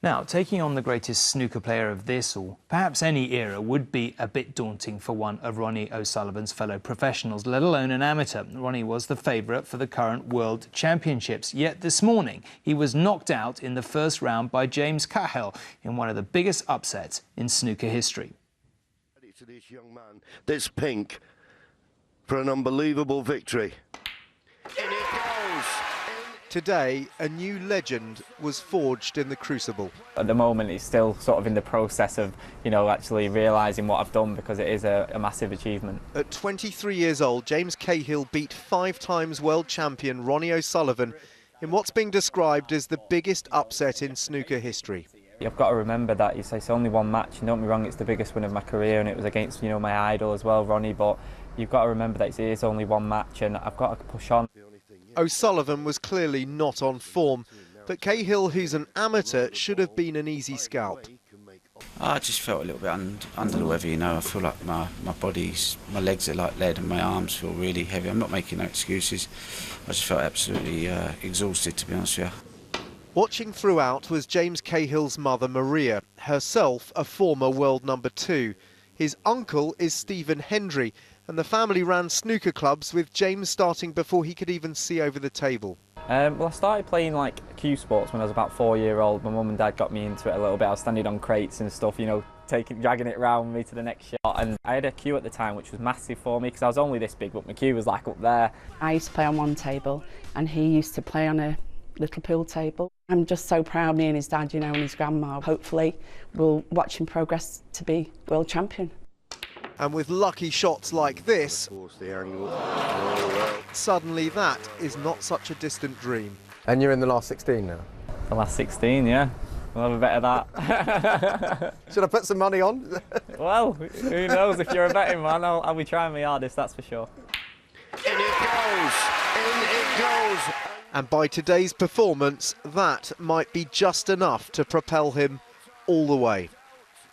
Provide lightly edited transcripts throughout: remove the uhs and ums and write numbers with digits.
Now, taking on the greatest snooker player of this or perhaps any era would be a bit daunting for one of Ronnie O'Sullivan's fellow professionals, let alone an amateur. Ronnie was the favourite for the current World Championships, yet this morning he was knocked out in the first round by James Cahill in one of the biggest upsets in snooker history. To this young man, this pink, for an unbelievable victory. In it goes. Today, a new legend was forged in the crucible. At the moment, it's still sort of in the process of, actually realising what I've done, because it is a massive achievement. At 23 years old, James Cahill beat 5 times world champion Ronnie O'Sullivan in what's being described as the biggest upset in snooker history. You've got to remember that it's only one match, and don't get me wrong, it's the biggest win of my career, and it was against, my idol as well, Ronnie, but you've got to remember that it is only one match, and I've got to push on. O'Sullivan was clearly not on form, but Cahill, who's an amateur, should have been an easy scalp. I just felt a little bit under the weather, I feel like my legs are like lead and my arms feel really heavy. I'm not making no excuses. I just felt absolutely exhausted, to be honest with you. Watching throughout was James Cahill's mother, Maria, herself a former world number 2. His uncle is Stephen Hendry, and the family ran snooker clubs, with James starting before he could even see over the table. Well, I started playing cue sports when I was about 4-year-old. My mum and dad got me into it a little bit. I was standing on crates and stuff, dragging it round me to the next shot. And I had a cue at the time which was massive for me, because I was only this big, but my cue was up there. I used to play on one table and he used to play on a little pool table. I'm just so proud, me and his dad, and his grandma. Hopefully we'll watch him progress to be world champion. And with lucky shots like this, suddenly that is not such a distant dream. And you're in the last 16 now? The last 16, yeah. We'll have a bet of that. Should I put some money on? Well, who knows? If you're a betting man, I'll be trying my hardest, that's for sure. In it goes! In it goes! And by today's performance, that might be just enough to propel him all the way.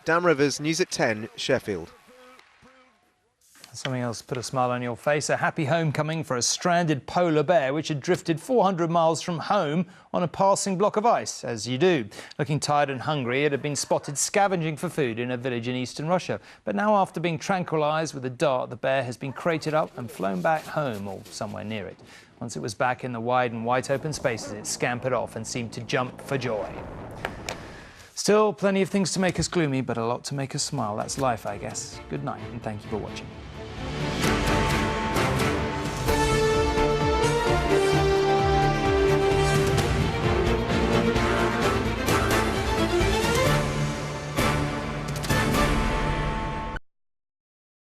Dan Rivers, News at 10, Sheffield. Something else put a smile on your face, a happy homecoming for a stranded polar bear which had drifted 400 miles from home on a passing block of ice, as you do. Looking tired and hungry, it had been spotted scavenging for food in a village in eastern Russia. But now, after being tranquilised with a dart, the bear has been crated up and flown back home, or somewhere near it. Once it was back in the wide and white open spaces, it scampered off and seemed to jump for joy. Still, plenty of things to make us gloomy, but a lot to make us smile. That's life, I guess. Good night, and thank you for watching.